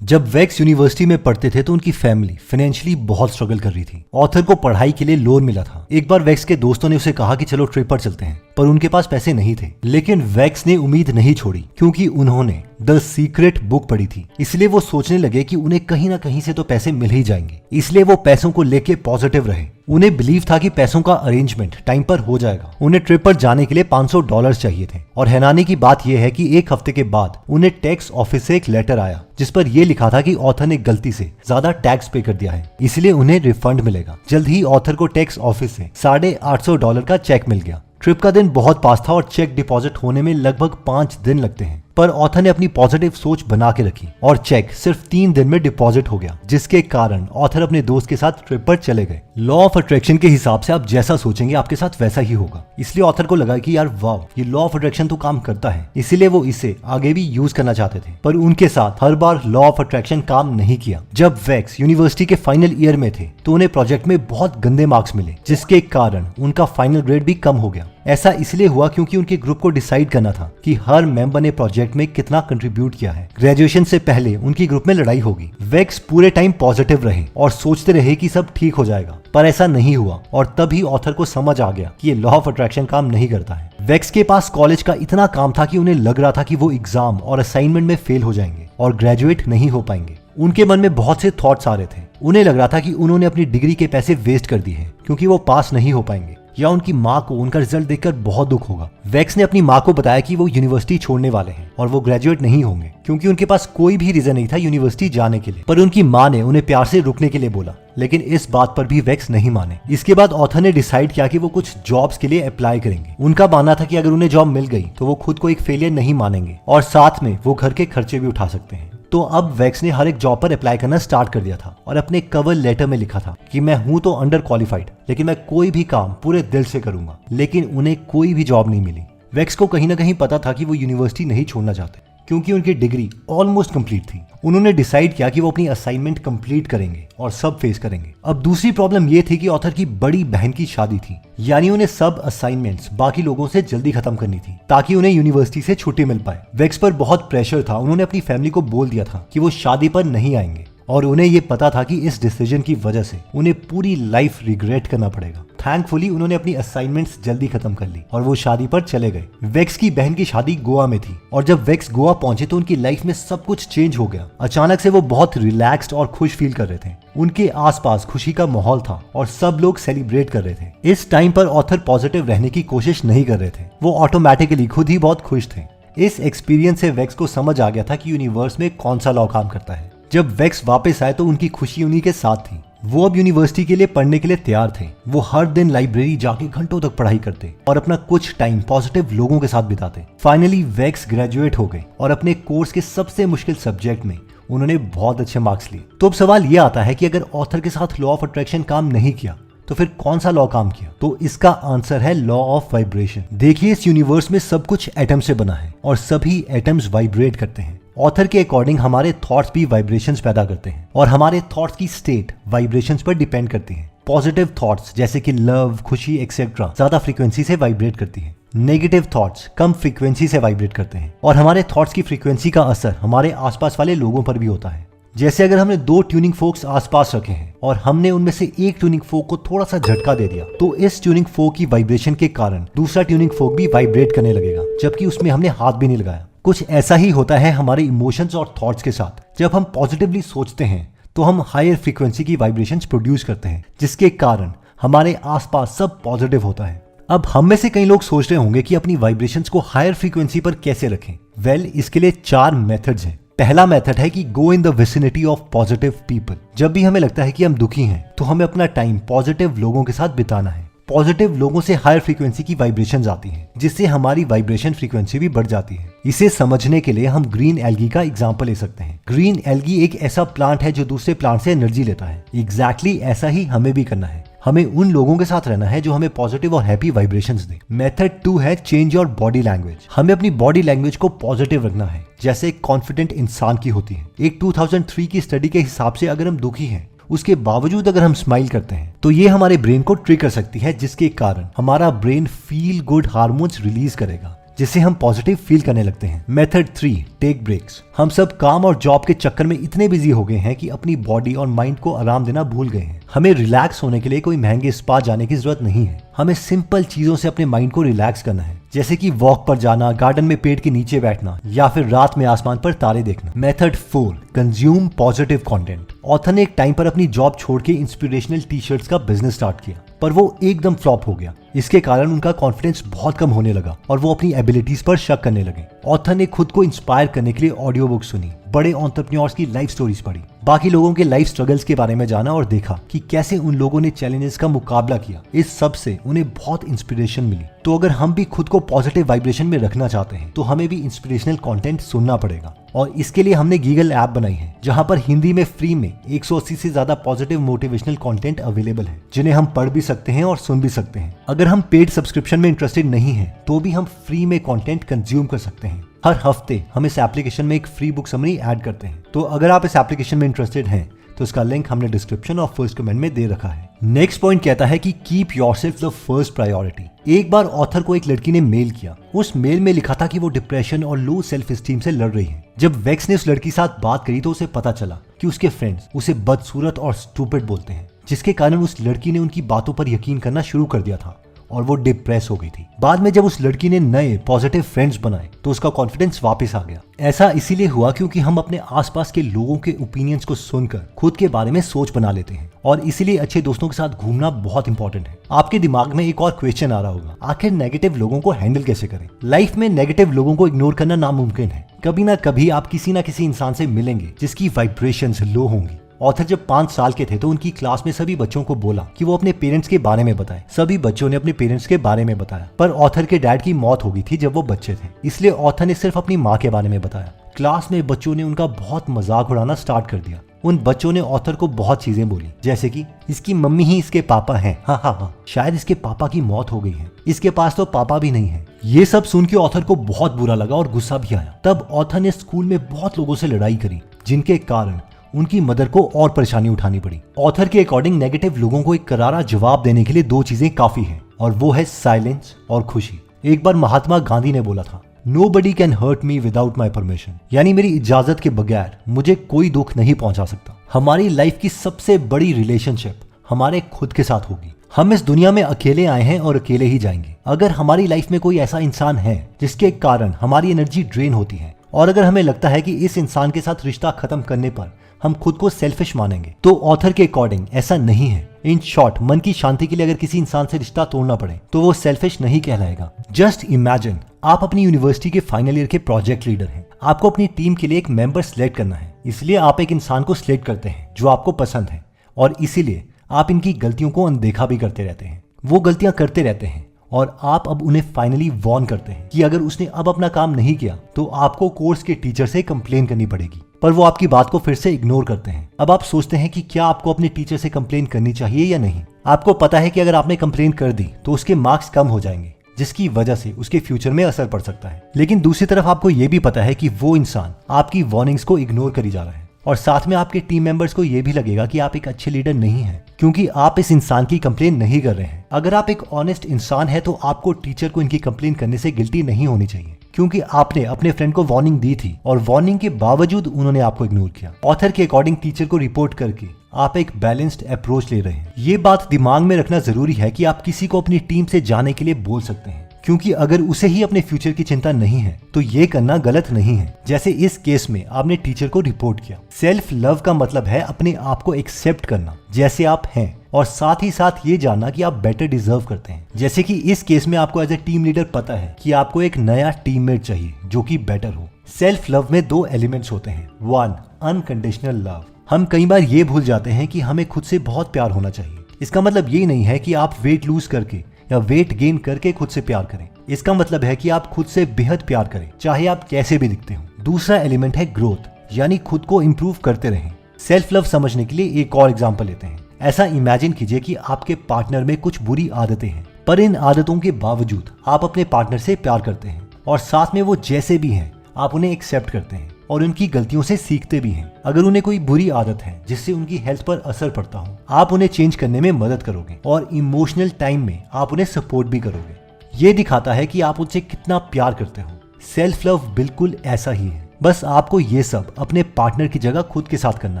जब wax university में पढ़ते थे तो उनकी फैमिली फाइनेंशियली बहुत स्ट्रगल कर रही थी। ऑथर को पढ़ाई के लिए लोन मिला था। एक बार वैक्स के दोस्तों ने उसे कहा कि चलो ट्रिप पर चलते हैं, पर उनके पास पैसे नहीं थे। लेकिन वैक्स ने उम्मीद नहीं छोड़ी क्योंकि उन्होंने द सीक्रेट बुक पढ़ी थी। इसलिए वो सोचने लगे कि उन्हें कहीं ना कहीं से तो पैसे मिल ही जाएंगे। इसलिए वो पैसों को लेके पॉजिटिव रहे। उन्हें बिलीव था कि पैसों का अरेंजमेंट टाइम पर हो जाएगा। उन्हें ट्रिप पर जाने के लिए $500 चाहिए थे। और हैरानी की बात यह है कि एक हफ्ते के बाद उन्हें टैक्स ऑफिस से एक लेटर आया जिस पर यह लिखा था कि ऑथर ने गलती से ज्यादा टैक्स पे कर दिया है, इसलिए उन्हें रिफंड मिलेगा। जल्द ही ऑथर को टैक्स ऑफिस से $850 का चेक मिल गया। ट्रिप का दिन बहुत पास था और चेक डिपॉजिट होने में लगभग 5 दिन लगते हैं, पर ऑथर ने अपनी पॉजिटिव सोच बना के रखी और चेक सिर्फ 3 दिन में डिपॉजिट हो गया, जिसके कारण ऑथर अपने दोस्त के साथ ट्रिप पर चले गए। लॉ ऑफ अट्रैक्शन के हिसाब से आप जैसा सोचेंगे आपके साथ वैसा ही होगा। इसलिए ऑथर को लगा कि यार वाह, ये लॉ ऑफ अट्रैक्शन तो काम करता है, इसीलिए वो इसे आगे भी यूज करना चाहते थे। पर उनके साथ हर बार लॉ ऑफ अट्रैक्शन काम नहीं किया। जब वैक्स यूनिवर्सिटी के फाइनल ईयर में थे तो उन्हें प्रोजेक्ट में बहुत गंदे मार्क्स मिले, जिसके कारण उनका फाइनल ग्रेड भी कम हो गया। ऐसा इसलिए हुआ क्योंकि उनके ग्रुप को डिसाइड करना था कि हर मेंबर ने प्रोजेक्ट में कितना कंट्रीब्यूट किया है। ग्रेजुएशन से पहले उनकी ग्रुप में लड़ाई होगी। वैक्स पूरे टाइम पॉजिटिव रहे और सोचते रहे कि सब ठीक हो जाएगा, पर ऐसा नहीं हुआ। और तभी ऑथर को समझ आ गया कि ये लॉ ऑफ अट्रैक्शन काम नहीं करता है। वैक्स के पास कॉलेज का इतना काम था कि उन्हें लग रहा था कि वो एग्जाम और असाइनमेंट में फेल हो जाएंगे और ग्रेजुएट नहीं हो पाएंगे। उनके मन में बहुत से थॉट्स आ रहे थे। उन्हें लग रहा था कि उन्होंने अपनी डिग्री के पैसे वेस्ट कर दिए हैं क्योंकि वो पास नहीं हो पाएंगे, या उनकी माँ को उनका रिजल्ट देखकर बहुत दुख होगा। वैक्स ने अपनी माँ को बताया कि वो यूनिवर्सिटी छोड़ने वाले हैं और वो ग्रेजुएट नहीं होंगे क्योंकि उनके पास कोई भी रीजन नहीं था यूनिवर्सिटी जाने के लिए। पर उनकी माँ ने उन्हें प्यार से रुकने के लिए बोला, लेकिन इस बात पर भी वैक्स नहीं माने। इसके बाद ऑथर ने डिसाइड किया कि वो कुछ जॉब्स के लिए अप्लाई करेंगे। उनका मानना था कि अगर उन्हें जॉब मिल गई तो वो खुद को एक फेलियर नहीं मानेंगे और साथ में वो घर के खर्चे भी उठा सकते हैं। तो अब वैक्स ने हर एक जॉब पर अप्लाई करना स्टार्ट कर दिया था और अपने कवर लेटर में लिखा था कि मैं हूं तो अंडर क्वालिफाइड, लेकिन मैं कोई भी काम पूरे दिल से करूंगा। लेकिन उन्हें कोई भी जॉब नहीं मिली। वैक्स को कहीं ना कहीं पता था कि वो यूनिवर्सिटी नहीं छोड़ना चाहते क्योंकि उनकी डिग्री ऑलमोस्ट कंप्लीट थी। उन्होंने डिसाइड किया कि वो अपनी असाइनमेंट कंप्लीट करेंगे और सब फेस करेंगे। अब दूसरी प्रॉब्लम ये थी कि ऑथर की बड़ी बहन की शादी थी, यानी उन्हें सब असाइनमेंट्स बाकी लोगों से जल्दी खत्म करनी थी ताकि उन्हें यूनिवर्सिटी से छुट्टी मिल पाए। वैक्स पर बहुत प्रेशर था। उन्होंने अपनी फैमिली को बोल दिया था कि वो शादी पर नहीं आएंगे और उन्हें ये पता था कि इस डिसीजन की वजह से उन्हें पूरी लाइफ रिग्रेट करना पड़ेगा। थैंकफुली उन्होंने अपनी असाइनमेंट्स जल्दी खत्म कर ली और वो शादी पर चले गए। वैक्स की बहन की शादी गोवा में थी और जब वैक्स गोवा पहुंचे तो उनकी लाइफ में सब कुछ चेंज हो गया। अचानक से वो बहुत रिलैक्स्ड और खुश फील कर रहे थे। उनके आसपास खुशी का माहौल था और सब लोग सेलिब्रेट कर रहे थे। इस टाइम पर ऑथर पॉजिटिव रहने की कोशिश नहीं कर रहे थे, वो ऑटोमेटिकली खुद ही बहुत खुश थे। इस एक्सपीरियंस से वैक्स को समझ आ गया था कि यूनिवर्स में कौन सा लॉ काम करता है। जब वैक्स वापस आए तो उनकी खुशी उन्हीं के साथ थी। वो अब यूनिवर्सिटी के लिए पढ़ने के लिए तैयार थे। वो हर दिन लाइब्रेरी जाके घंटों तक पढ़ाई करते और अपना कुछ टाइम पॉजिटिव लोगों के साथ बिताते। फाइनली वैक्स ग्रेजुएट हो गए और अपने कोर्स के सबसे मुश्किल सब्जेक्ट में उन्होंने बहुत अच्छे मार्क्स लिए। तो अब सवाल ये आता है कि अगर ऑथर के साथ लॉ ऑफ अट्रैक्शन काम नहीं किया तो फिर कौन सा लॉ काम किया? तो इसका आंसर है लॉ ऑफ वाइब्रेशन। देखिए, इस यूनिवर्स में सब कुछ एटम से बना है और सभी एटम्स वाइब्रेट करते हैं। ऑथर के अकॉर्डिंग हमारे थॉट्स भी वाइब्रेशंस पैदा करते हैं और हमारे थॉट्स की स्टेट वाइब्रेशंस पर डिपेंड करती है। पॉजिटिव थॉट्स जैसे कि लव, खुशी एक्सेट्रा ज्यादा फ्रीक्वेंसी से वाइब्रेट करती है। नेगेटिव थॉट्स कम फ्रीक्वेंसी से वाइब्रेट करते हैं और हमारे थॉट्स की फ्रीक्वेंसी का असर हमारे आसपास वाले लोगों पर भी होता है। जैसे अगर हमने 2 ट्यूनिंग फोक्स आसपास रखे हैं और हमने उनमें से एक ट्यूनिंग फोक को थोड़ा सा झटका दे दिया तो इस ट्यूनिंग फोक की वाइब्रेशन के कारण दूसरा ट्यूनिंग फोक भी वाइब्रेट करने लगेगा, जबकि उसमें हमने हाथ भी नहीं लगाया। कुछ ऐसा ही होता है हमारे इमोशंस और थॉट्स के साथ। जब हम पॉजिटिवली सोचते हैं तो हम हायर फ्रीक्वेंसी की वाइब्रेशंस प्रोड्यूस करते हैं, जिसके कारण हमारे आसपास सब पॉजिटिव होता है। अब हम में से कई लोग सोच रहे होंगे कि अपनी वाइब्रेशंस को हायर फ्रीक्वेंसी पर कैसे रखें। वेल, इसके लिए 4 मेथड्स हैं। पहला मेथड है कि go in the vicinity of positive people. जब भी हमें लगता है कि हम दुखी हैं तो हमें अपना टाइम पॉजिटिव लोगों के साथ बिताना है। पॉजिटिव लोगों से हायर फ्रीक्वेंसी की वाइब्रेशंस आती हैं, जिससे हमारी वाइब्रेशन फ्रीक्वेंसी भी बढ़ जाती है। इसे समझने के लिए हम ग्रीन एल्गी का एग्जांपल ले सकते हैं। ग्रीन एल्गी एक ऐसा प्लांट है जो दूसरे प्लांट से एनर्जी लेता है। एग्जैक्टली ऐसा ही हमें भी करना है। हमें उन लोगों के साथ रहना है जो हमें पॉजिटिव और हैप्पी वाइब्रेशंस दें। मेथड 2 है चेंज योर बॉडी लैंग्वेज। हमें अपनी बॉडी लैंग्वेज को पॉजिटिव रखना है, जैसे एक कॉन्फिडेंट इंसान की होती है। एक 2003 की स्टडी के हिसाब से अगर हम दुखी हैं उसके बावजूद अगर हम स्माइल करते हैं तो ये हमारे ब्रेन को ट्रिक कर सकती है, जिसके कारण हमारा brain feel good hormones release करेगा, जिससे हम पॉजिटिव फील करने लगते हैं। Method 3, take breaks. हम सब काम और जॉब के चक्कर में इतने बिजी हो गए हैं कि अपनी बॉडी और माइंड को आराम देना भूल गए हैं। हमें रिलैक्स होने के लिए कोई महंगे स्पा जाने की जरूरत नहीं है। हमें सिंपल चीजों से अपने माइंड को रिलैक्स करना है, जैसे कि वॉक पर जाना, गार्डन में पेड़ के नीचे बैठना या फिर रात में आसमान पर तारे देखना। Method 4, consume positive content. Author ने एक टाइम पर अपनी जॉब छोड़ के इंस्पिरेशनल टी शर्ट्स का बिजनेस स्टार्ट किया, पर वो एकदम फ्लॉप हो गया। इसके कारण उनका कॉन्फिडेंस बहुत कम होने लगा और वो अपनी एबिलिटीज पर शक करने लगे। ऑथर ने खुद को इंस्पायर करने के लिए ऑडियो बुक सुनी, बड़े एंटरप्रेन्योर्स की लाइफ स्टोरीज पढ़ी, बाकी लोगों के लाइफ स्ट्रगल्स के बारे में जाना और देखा कि कैसे उन लोगों ने चैलेंजेस का मुकाबला किया। इस सब से उन्हें बहुत इंस्पिरेशन मिली। तो अगर हम भी खुद को पॉजिटिव वाइब्रेशन में रखना चाहते हैं तो हमें भी इंस्पिरेशनल कंटेंट सुनना पड़ेगा, और इसके लिए हमने गीगल ऐप बनाई है, जहां पर हिंदी में फ्री में 180 से ज्यादा पॉजिटिव मोटिवेशनल कंटेंट अवेलेबल है, जिन्हें हम पढ़ भी सकते हैं और सुन भी सकते हैं। अगर हम पेड सब्सक्रिप्शन में इंटरेस्टेड नहीं हैं, तो भी हम फ्री में कंटेंट कंज्यूम कर सकते हैं। हर हफ्ते हम इस एप्लीकेशन में एक फ्री बुक समरी ऐड करते हैं। तो अगर आप इस एप्लीकेशन में इंटरेस्टेड हैं तो इसका लिंक हमने डिस्क्रिप्शन और फर्स्ट कमेंट में दे रखा है। नेक्स्ट पॉइंट कहता है कि keep yourself the first priority. एक बार ऑथर को एक लड़की ने मेल किया। उस मेल में लिखा था कि वो डिप्रेशन और लो सेल्फ एस्टीम से लड़ रही है। जब वेक्स ने उस लड़की के साथ बात करी तो उसे पता चला कि उसके फ्रेंड्स उसे बदसूरत और स्टूपिड बोलते हैं, जिसके कारण उस लड़की ने उनकी बातों पर यकीन करना शुरू कर दिया था और वो डिप्रेस हो गई थी। बाद में जब उस लड़की ने नए पॉजिटिव फ्रेंड्स बनाए तो उसका कॉन्फिडेंस वापस आ गया। ऐसा इसीलिए हुआ क्योंकि हम अपने आसपास के लोगों के ओपिनियंस को सुनकर खुद के बारे में सोच बना लेते हैं, और इसीलिए अच्छे दोस्तों के साथ घूमना बहुत इंपॉर्टेंट है। आपके दिमाग में एक और क्वेश्चन आ रहा होगा, आखिर नेगेटिव लोगों को हैंडल कैसे करें? लाइफ में नेगेटिव लोगों को इग्नोर करना नामुमकिन है। कभी ना कभी आप किसी ना किसी इंसान से मिलेंगे जिसकी वाइब्रेशंस लो होंगी। ऑथर जब 5 साल के थे तो उनकी क्लास में सभी बच्चों को बोला कि वो अपने पेरेंट्स के बारे में बताएं। सभी बच्चों ने अपने पेरेंट्स के बारे में बताया, पर ऑथर के डैड की मौत हो गई थी जब वो बच्चे थे, इसलिए ऑथर ने सिर्फ अपनी माँ के बारे में बताया। क्लास में बच्चों ने उनका बहुत मजाक उड़ाना स्टार्ट कर दिया। उन बच्चों ने ऑथर को बहुत चीजें बोली, जैसे कि इसकी मम्मी ही इसके पापा हैं, हाँ हाँ हाँ, शायद इसके पापा की मौत हो गई है, इसके पास तो पापा भी नहीं है। ये सब सुन के ऑथर को बहुत बुरा लगा और गुस्सा भी आया। तब ऑथर ने स्कूल में बहुत लोगों से लड़ाई करी, जिनके कारण उनकी मदर को और परेशानी उठानी पड़ी। ऑथर के अकॉर्डिंग नेगेटिव लोगों को एक करारा जवाब देने के लिए 2 चीजें काफी हैं, और वो है साइलेंस और खुशी। एक बार महात्मा गांधी ने बोला था, Nobody can hurt me without my permission, यानी मेरी इजाजत के बगैर मुझे कोई दुख नहीं पहुंचा सकता। हमारी लाइफ की सबसे बड़ी रिलेशनशिप हमारे खुद के साथ होगी। हम इस दुनिया में अकेले आए हैं और अकेले ही जाएंगे। अगर हमारी लाइफ में कोई ऐसा इंसान है जिसके कारण हमारी एनर्जी ड्रेन होती है, और अगर हमें लगता है कि इस इंसान के साथ रिश्ता खत्म करने पर हम खुद को सेल्फिश मानेंगे, तो ऑथर के अकॉर्डिंग ऐसा नहीं है। इन शॉर्ट, मन की शांति के लिए अगर किसी इंसान से रिश्ता तोड़ना पड़े तो वो सेल्फिश नहीं कहलाएगा। जस्ट इमेजिन, आप अपनी यूनिवर्सिटी के फाइनल ईयर के प्रोजेक्ट लीडर हैं। आपको अपनी टीम के लिए एक मेंबर सिलेक्ट करना है, इसलिए आप एक इंसान को सिलेक्ट करते हैं जो आपको पसंद है, और इसीलिए आप इनकी गलतियों को अनदेखा भी करते रहते हैं। वो गलतियां करते रहते हैं और आप अब उन्हें फाइनली वार्न करते हैं कि अगर उसने अब अपना काम नहीं किया तो आपको कोर्स के टीचर से कंप्लेन करनी पड़ेगी, पर वो आपकी बात को फिर से इग्नोर करते हैं। अब आप सोचते हैं कि क्या आपको अपने टीचर से कंप्लेन करनी चाहिए या नहीं। आपको पता है कि अगर आपने कंप्लेन कर दी तो उसके मार्क्स कम हो जाएंगे, जिसकी वजह से उसके फ्यूचर में असर पड़ सकता है। लेकिन दूसरी तरफ आपको ये भी पता है कि वो इंसान आपकी वार्निंग्स को इग्नोर करी जा रहा है, और साथ में आपके टीम मेंबर्स को ये भी लगेगा कि आप एक अच्छे लीडर नहीं हैं, क्योंकि आप इस इंसान की कंप्लेन नहीं कर रहे हैं। अगर आप एक ऑनेस्ट इंसान है तो आपको टीचर को इनकी कंप्लेन करने से गिल्टी नहीं होनी चाहिए, क्योंकि आपने अपने फ्रेंड को वार्निंग दी थी और वार्निंग के बावजूद उन्होंने आपको इग्नोर किया। ऑथर के अकॉर्डिंग टीचर को रिपोर्ट करके आप एक बैलेंस्ड अप्रोच ले रहे हैं। ये बात दिमाग में रखना जरूरी है कि आप किसी को अपनी टीम से जाने के लिए बोल सकते हैं, क्योंकि अगर उसे ही अपने फ्यूचर की चिंता नहीं है तो ये करना गलत नहीं है। जैसे इस केस में आपने टीचर को रिपोर्ट किया। सेल्फ लव का मतलब है अपने आप को एक्सेप्ट करना जैसे आप हैं, और साथ ही साथ ये जानना कि आप बेटर डिजर्व करते हैं। जैसे कि इस केस में आपको एज ए टीम लीडर पता है कि आपको एक नया टीममेट चाहिए जो कि बेटर हो। सेल्फ लव में 2 एलिमेंट्स होते हैं। 1, अनकंडीशनल लव। हम कई बार ये भूल जाते हैं कि हमें खुद से बहुत प्यार होना चाहिए। इसका मतलब ये नहीं है कि आप वेट लूज करके या वेट गेन करके खुद से प्यार करें। इसका मतलब है कि आप खुद से बेहद प्यार करें, चाहे आप कैसे भी दिखते हो। दूसरा एलिमेंट है ग्रोथ, यानी खुद को इंप्रूव करते रहें। सेल्फ लव समझने के लिए एक और एग्जांपल लेते हैं। ऐसा इमेजिन कीजिए कि आपके पार्टनर में कुछ बुरी आदतें हैं, पर इन आदतों के बावजूद आप अपने पार्टनर से प्यार करते हैं, और साथ में वो जैसे भी हैं आप उन्हें एक्सेप्ट करते हैं और उनकी गलतियों से सीखते भी हैं। अगर उन्हें कोई बुरी आदत है जिससे उनकी हेल्थ पर असर पड़ता हो, आप उन्हें चेंज करने में मदद करोगे और इमोशनल टाइम में आप उन्हें सपोर्ट भी करोगे। ये दिखाता है कि आप उनसे कितना प्यार करते हो। सेल्फ लव बिल्कुल ऐसा ही है, बस आपको ये सब अपने पार्टनर की जगह खुद के साथ करना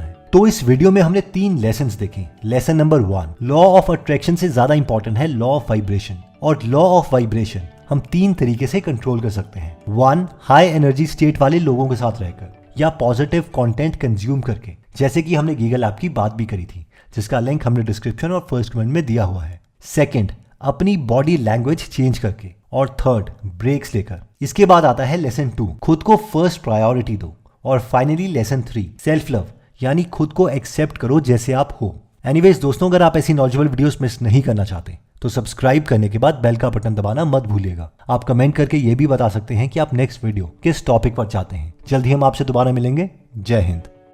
है। तो इस वीडियो में हमने 3 लेसन्स देखे। Lesson number 1, law of attraction से ज्यादा इंपॉर्टेंट है लॉ ऑफ वाइब्रेशन। और लॉ ऑफ वाइब्रेशन हम 3 तरीके से कंट्रोल कर सकते हैं। 1, हाई एनर्जी स्टेट वाले लोगों के साथ रहकर या पॉजिटिव कंटेंट कंज्यूम करके, जैसे कि हमने गीगल ऐप की बात भी करी थी, जिसका लिंक हमने डिस्क्रिप्शन और फर्स्ट कमेंट में दिया हुआ है। सेकंड, अपनी बॉडी लैंग्वेज चेंज करके। और थर्ड, ब्रेक्स लेकर। इसके बाद आता है लेसन 2, खुद को फर्स्ट प्रायोरिटी दो। और फाइनली लेसन 3, सेल्फ लव, यानी खुद को एक्सेप्ट करो जैसे आप हो। एनीवेज दोस्तों, अगर आप ऐसी नॉलेजेबल वीडियोस मिस नहीं करना चाहते तो सब्सक्राइब करने के बाद बेल का बटन दबाना मत भूलिएगा। आप कमेंट करके ये भी बता सकते हैं कि आप नेक्स्ट वीडियो किस टॉपिक पर चाहते हैं। जल्द ही हम आपसे दोबारा मिलेंगे। जय हिंद।